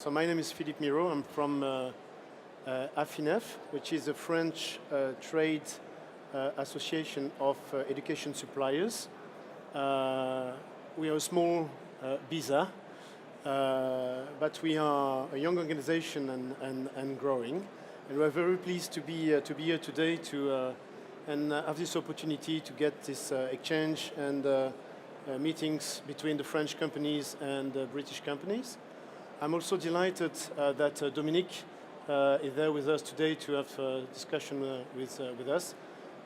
So my name is Philippe Méro. I'm from AFINEF, which is a French trade association of education suppliers. We are a small BISA, but we are a young organization and growing. And we're very pleased to be here today and have this opportunity to get this exchange and meetings between the French companies and British companies. I'm also delighted that Dominique is there with us today to have a discussion with us.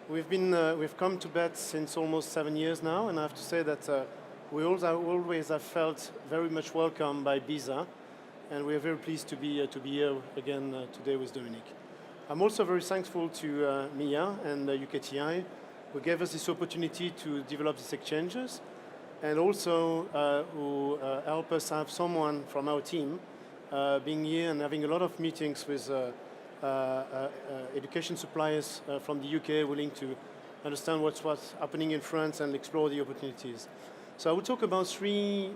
We've come to BET since almost 7 years now, and I have to say that we always have felt very much welcome by BISA, and we are very pleased to be here again today with Dominique. I'm also very thankful to Mia and UKTI, who gave us this opportunity to develop these exchanges, and also who help us have someone from our team being here and having a lot of meetings with education suppliers from the UK willing to understand what's happening in France and explore the opportunities. So I will talk about three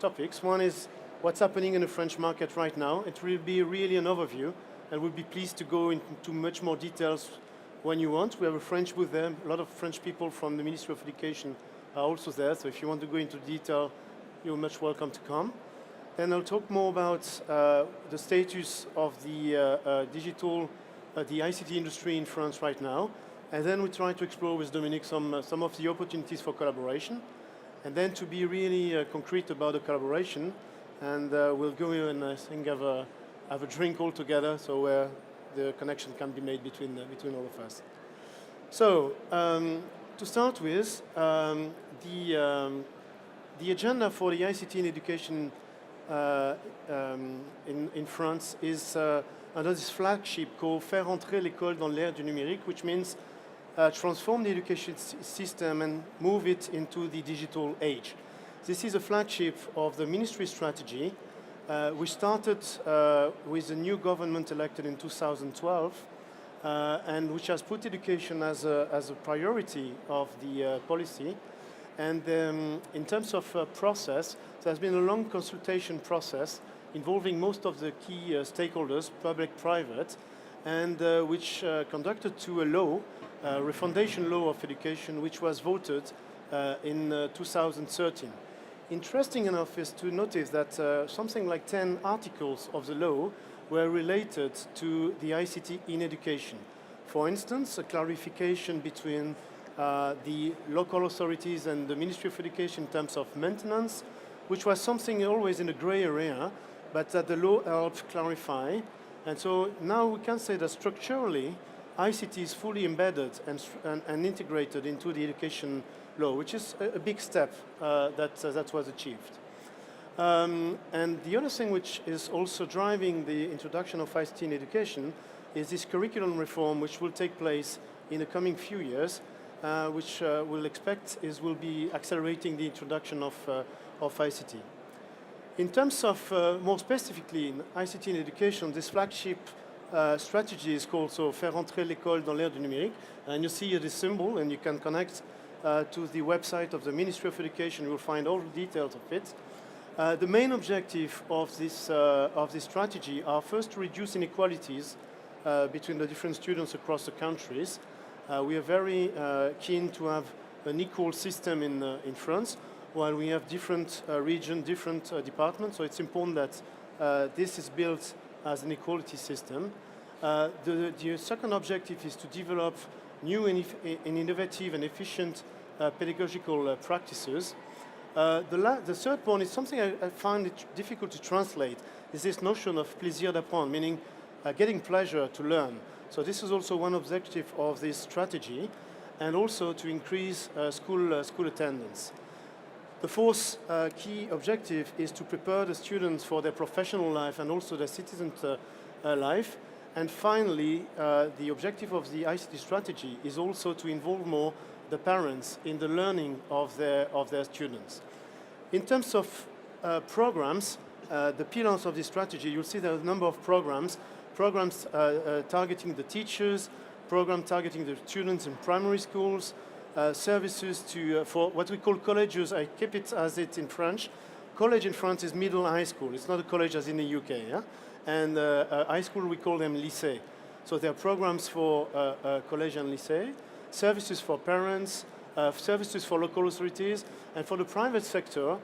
topics. One is what's happening in the French market right now. It will be really an overview, and we'll be pleased to go into much more details when you want. We have a French booth there. A lot of French people from the Ministry of Education are also there, so if you want to go into detail, you're much welcome to come. Then I'll talk more about the status of the the ICT industry in France right now, and then we try to explore with Dominique some of the opportunities for collaboration, and then to be really concrete about the collaboration, and we'll go and I think have a drink all together, so where the connection can be made between all of us. So to start with, the agenda for the ICT in education in France is under this flagship called Faire entrer l'école dans l'ère du numérique, which means transform the education system and move it into the digital age. This is a flagship of the ministry strategy. We started with the new government elected in 2012, and which has put education as a priority of the policy. And in terms of process, there has been a long consultation process involving most of the key stakeholders, public, private, and which conducted to a law, Refoundation Law of Education, which was voted in 2013. Interesting enough is to notice that something like 10 articles of the law were related to the ICT in education. For instance, a clarification between the local authorities and the Ministry of Education in terms of maintenance, which was something always in a gray area, but that the law helped clarify. And so now we can say that structurally, ICT is fully embedded and integrated into the education law, which is a big step that was achieved. And the other thing which is also driving the introduction of ICT in education is this curriculum reform, which will take place in the coming few years, which we'll expect will be accelerating the introduction of ICT. In terms of more specifically in ICT in education, this flagship strategy is called Faire entrer l'école dans l'ère du numérique, and you see here this symbol, and you can connect to the website of the Ministry of Education. You will find all the details of it. The main objective of this strategy are first to reduce inequalities between the different students across the countries. We are very keen to have an equal system in France, while we have different regions, different departments, so it's important that this is built as an equality system. The second objective is to develop new and innovative and efficient pedagogical practices. The third point is something I find it difficult to translate, is this notion of plaisir d'apprendre, meaning getting pleasure to learn. So this is also one objective of this strategy, and also to increase school attendance. The fourth key objective is to prepare the students for their professional life and also their citizen life. And finally, the objective of the ICT strategy is also to involve more the parents in the learning of their students. In terms of programs, the pillars of this strategy, you'll see there are a number of programs targeting the teachers, programs targeting the students in primary schools, services for what we call colleges. I keep it as it in French, college in France is middle high school. It's not a college as in the UK. Yeah? And high school, we call them lycée. So there are programs for college and lycée, services for parents, services for local authorities, and for the private sector,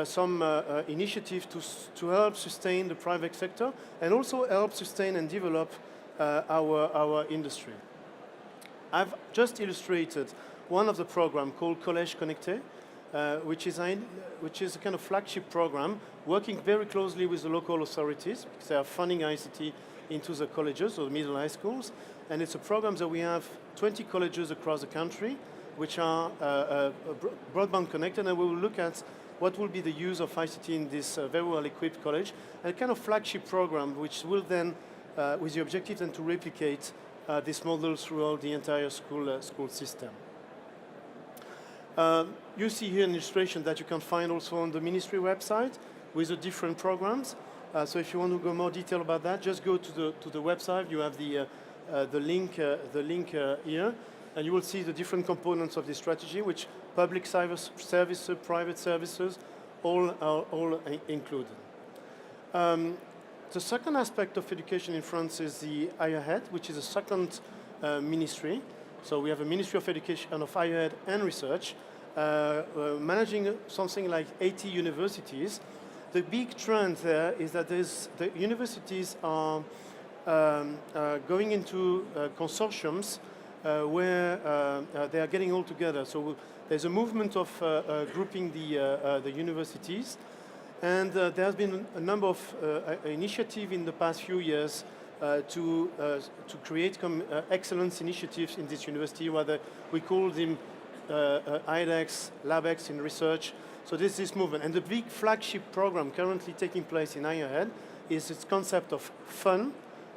some initiatives to help sustain the private sector and also help sustain and develop our industry. I've just illustrated one of the programs called Collège Connecté, which is a kind of flagship program working very closely with the local authorities because they are funding ICT into the colleges or the middle high schools. And it's a program that we have 20 colleges across the country which are broadband connected, and we will look at what will be the use of ICT in this very well-equipped college, and a kind of flagship program which will then, with the objective then to replicate this model throughout the entire school system. You see here an illustration that you can find also on the ministry website with the different programs. So if you want to go more detail about that, just go to the website. You have the link here, and you will see the different components of this strategy, which public services, private services, all are included. The second aspect of education in France is the higher ed, which is a second ministry. So we have a Ministry of Education of Higher Ed and Research, managing something like 80 universities. The big trend there is that the universities are going into consortiums where they are getting all together. So there's a movement of grouping the universities, and there has been a number of initiatives in the past few years to create excellence initiatives in this university, whether we call them IDEX, LabEx in research. So this is this movement. And the big flagship program currently taking place in higher ed is this concept of FUN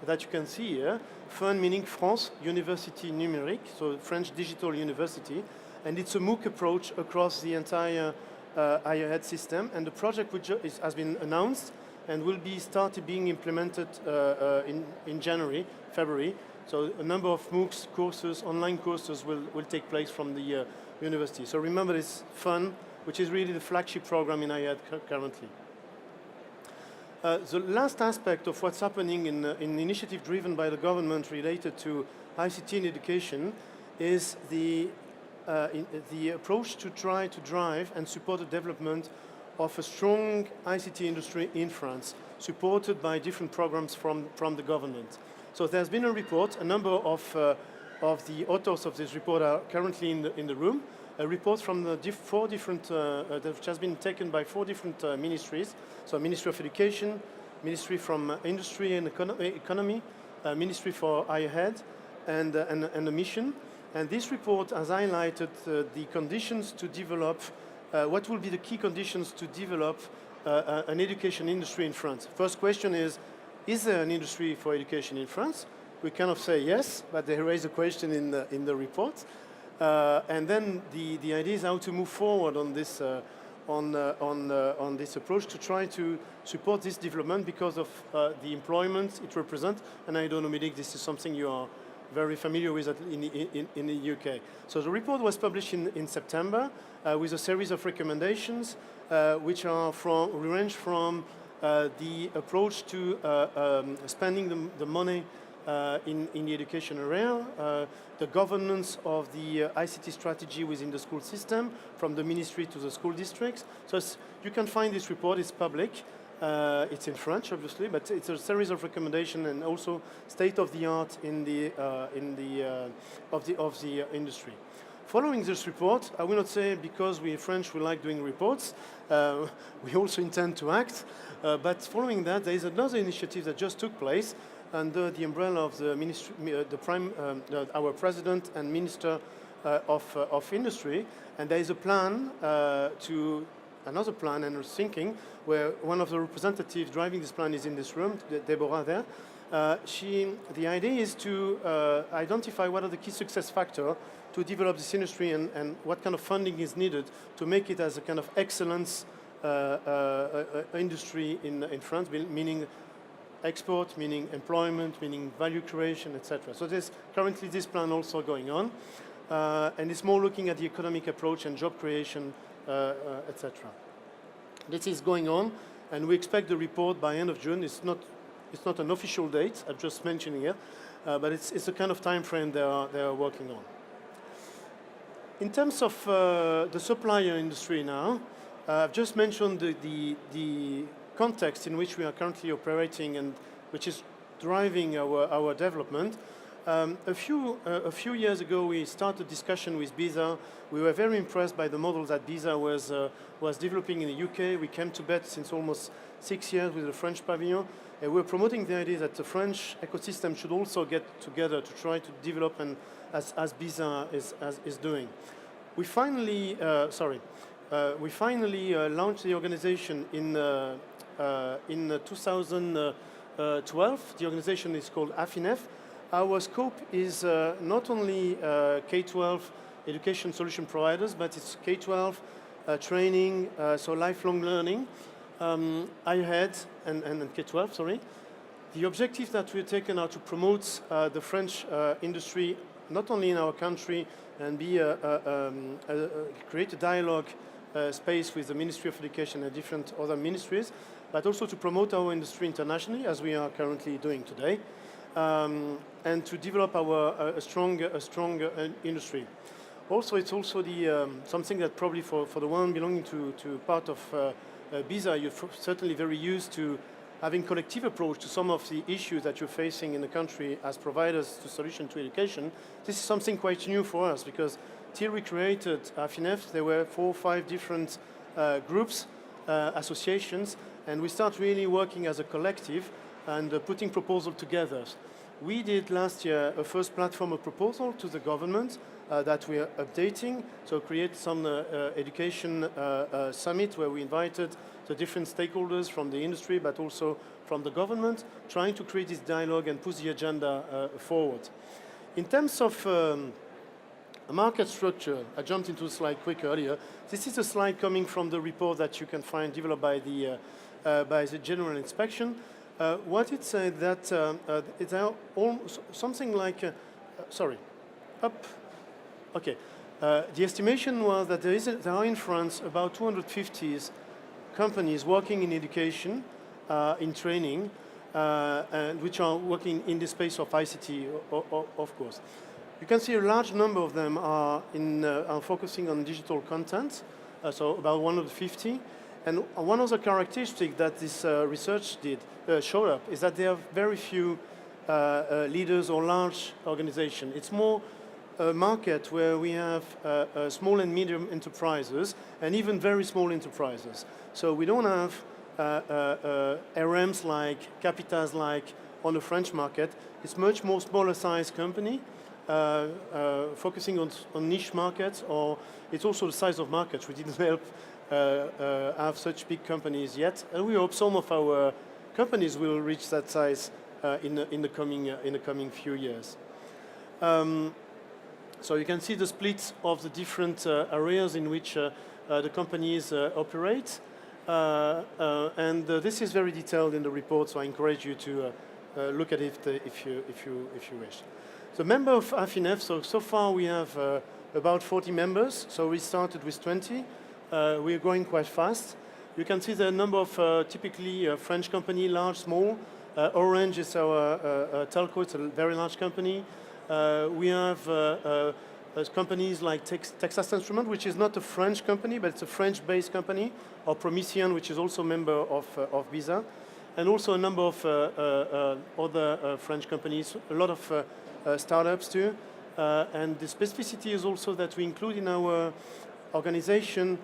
that you can see here. FUN meaning France University Numérique, so French Digital University. And it's a MOOC approach across the entire higher ed system. And the project which has been announced and will be started being implemented in January, February. So a number of MOOCs courses, online courses will take place from the university. So remember this FUN, which is really the flagship program in higher ed currently. The last aspect of what's happening in initiative driven by the government related to ICT in education is the approach to try to drive and support the development of a strong ICT industry in France, supported by different programs from the government. So there's been a report, a number of the authors of this report are currently in the room, a report from the four different, which has been taken by 4 different ministries, so Ministry of Education, Ministry from Industry and Economy, Ministry for Higher Ed, and the Mission. And this report has highlighted the conditions to develop, what will be the key conditions to develop an education industry in France. First question is there an industry for education in France? We kind of say yes, but they raise a question in the report. And then the idea is how to move forward on this this approach to try to support this development because of the employment it represents. And I don't know, Méro, this is something you are very familiar with in the UK. So the report was published in September with a series of recommendations which range from the approach to spending the money in the education area, the governance of the ICT strategy within the school system, from the ministry to the school districts. So you can find this report, it's public. It's in French, obviously, but it's a series of recommendations and also state of the art of the industry. Following this report, I will not say because we French we like doing reports. We also intend to act, but following that, there is another initiative that just took place under the umbrella of the ministry, our president and minister of industry, and there is a plan another plan and thinking where one of the representatives driving this plan is in this room, Deborah there. The idea is to identify what are the key success factors to develop this industry and what kind of funding is needed to make it as a kind of excellence industry in France, meaning export, meaning employment, meaning value creation, etc. So there's currently this plan also going on, and it's more looking at the economic approach and job creation, etc. This is going on, and we expect the report by end of June. It's not an official date, I'm just mentioning it, but it's the kind of time frame they are working on. In terms of the supplier industry now, I've just mentioned the context in which we are currently operating and which is driving our development. A few years ago, we started discussion with BISA. We were very impressed by the model that BISA was developing in the UK. We came to bed since almost 6 years with the French pavilion, and we're promoting the idea that the French ecosystem should also get together to try to develop, and as BISA is doing. We finally launched the organization in 2012. The organization is called AFINEF. Our scope is not only K-12 education solution providers, but it's K-12 training, so lifelong learning, higher ed and K-12, sorry. The objectives that we've taken are to promote the French industry, not only in our country, and create a dialogue space with the Ministry of Education and different other ministries, but also to promote our industry internationally, as we are currently doing today, and to develop a strong industry. Also, it's also something that probably for the one belonging to part of BISA, you're certainly very used to having collective approach to some of the issues that you're facing in the country as providers to solution to education. This is something quite new for us, because till we created AFINEF, there were 4 or 5 different groups, associations, and we start really working as a collective and putting proposals together. We did last year a first platform of proposal to the government that we are updating, so create some education summit where we invited the different stakeholders from the industry, but also from the government, trying to create this dialogue and push the agenda forward. In terms of market structure, I jumped into a slide quick earlier. This is a slide coming from the report that you can find developed by the General Inspection. What it said that it's something like, sorry, up, okay. The estimation was that there are in France about 250 companies working in education, in training, and which are working in the space of ICT, of course. You can see a large number of them are focusing on digital content, so about 150. And one of the characteristics that this research showed up is that there are very few leaders or large organizations. It's more a market where we have small and medium enterprises and even very small enterprises. So we don't have RMs like Capitas like on the French market. It's much more smaller size company focusing on niche markets, or it's also the size of markets. We didn't help have such big companies yet, and we hope some of our companies will reach that size in the coming few years. So you can see the split of the different areas in which the companies operate, and this is very detailed in the report. So I encourage you to look at it if you wish. The member of AFINEF. So far we have about 40 members. So we started with 20. We are growing quite fast. You can see the number of typically French company, large, small. Orange is our telco. It's a very large company. We have companies like Texas Instruments, which is not a French company, but it's a French-based company, or Promission, which is also a member of BISA, and also a number of other French companies, a lot of startups too. And the specificity is also that we include in our organization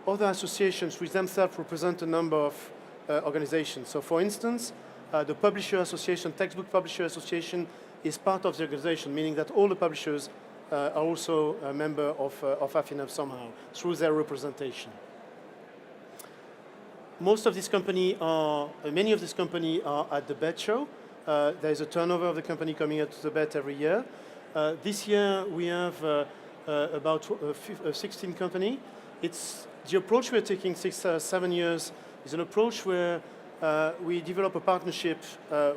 other associations which themselves represent a number of organizations. So for instance, the Publisher Association, Textbook Publisher Association, is part of the organization, meaning that all the publishers are also a member of AFINEF somehow through their representation. Most of these companies many of these companies are at the BET show. There's a turnover of the company coming out to the BET every year. This year we have about 16 companies. It's the approach we're taking 6-7 years is an approach where we develop a partnership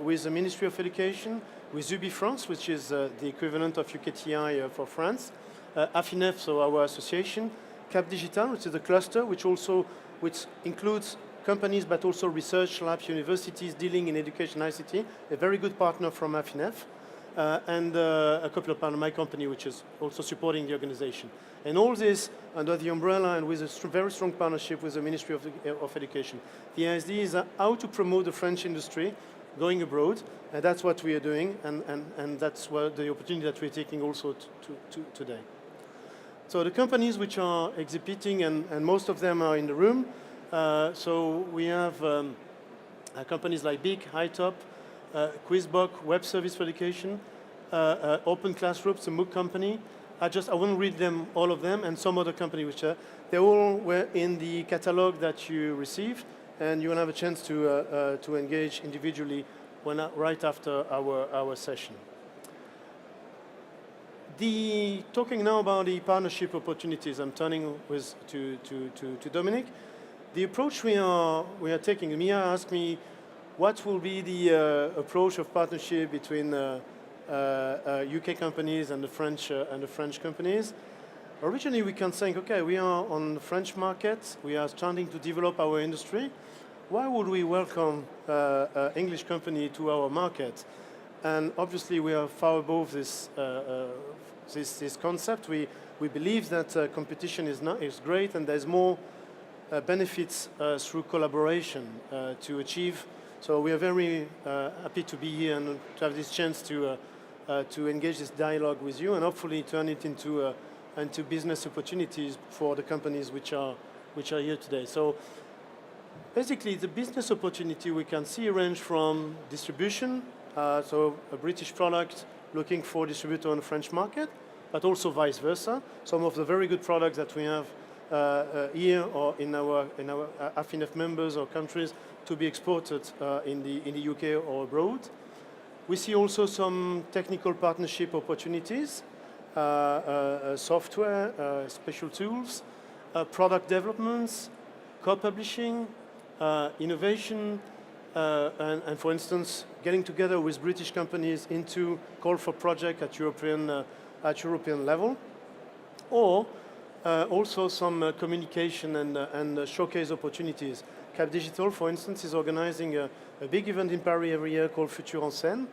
with the Ministry of Education, with UBI France, which is the equivalent of UKTI for France, AFINEF, so our association, Cap Digital, which is a cluster, which also which includes companies but also research labs, universities dealing in education ICT, a very good partner from AFINEF, and a couple of partners, my company, which is also supporting the organization. And all this under the umbrella and with a very strong partnership with the Ministry of Education. The idea is how to promote the French industry going abroad, and that's what we are doing, and that's what the opportunity that we're taking also today. So the companies which are exhibiting, and most of them are in the room, so we have companies like BIC, HighTop, Quizbox, Web Service for Education, Open Classrooms, a MOOC company. I won't read them, all of them, and some other company which they all were in the catalog that you received, and you will have a chance to engage individually right after our session. Talking now about the partnership opportunities, I'm turning to Dominic. The approach we are taking, Mia asked me, what will be the approach of partnership between UK companies and the French companies? Originally, we can think, okay, we are on the French market, we are starting to develop our industry. Why would we welcome English company to our market? And obviously, we are far above this concept. We believe that competition is great, and there's more benefits through collaboration to achieve. So we are very happy to be here and to have this chance to engage this dialogue with you, and hopefully turn it into business opportunities for the companies which are here today. So basically, the business opportunity we can see range from distribution, so a British product looking for a distributor on the French market, but also vice versa. Some of the very good products that we have here or in our AFINEF members or countries to be exported in the UK or abroad. We see also some technical partnership opportunities, software, special tools, product developments, co-publishing, innovation, and for instance, getting together with British companies into call for project at European level, or also some communication and showcase opportunities. Cap Digital, for instance, is organizing a big event in Paris every year called Futur en Scène,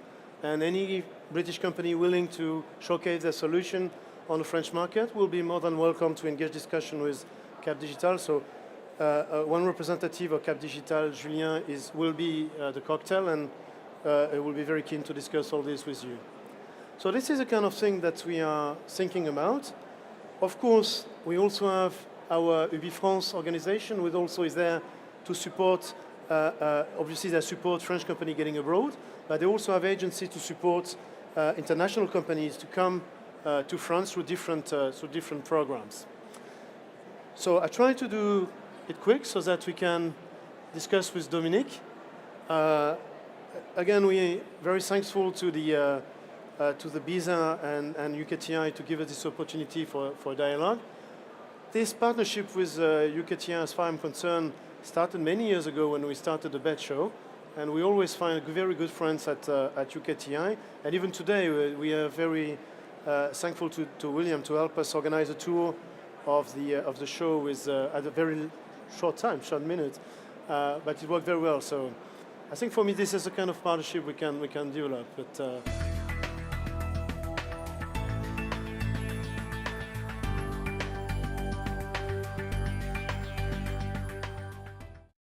and any British company willing to showcase their solution on the French market will be more than welcome to engage discussion with Cap Digital. So one representative of Cap Digital, Julien, will be the cocktail, and will be very keen to discuss all this with you. So this is the kind of thing that we are thinking about. Of course, we also have our UBI France organization, which also is there to support, obviously they support French company getting abroad, but they also have agencies to support international companies to come to France through different programs. So I try to do it quick so that we can discuss with Dominic. Again, we're very thankful to the BISA and UKTI to give us this opportunity for dialogue. This partnership with UKTI, as far as I'm concerned, started many years ago when we started the BET show, and we always find very good friends at UKTI. And even today, we are very thankful to William to help us organize a tour of the show with at a very short minute, but it worked very well. So I think for me, this is the kind of partnership we can develop. But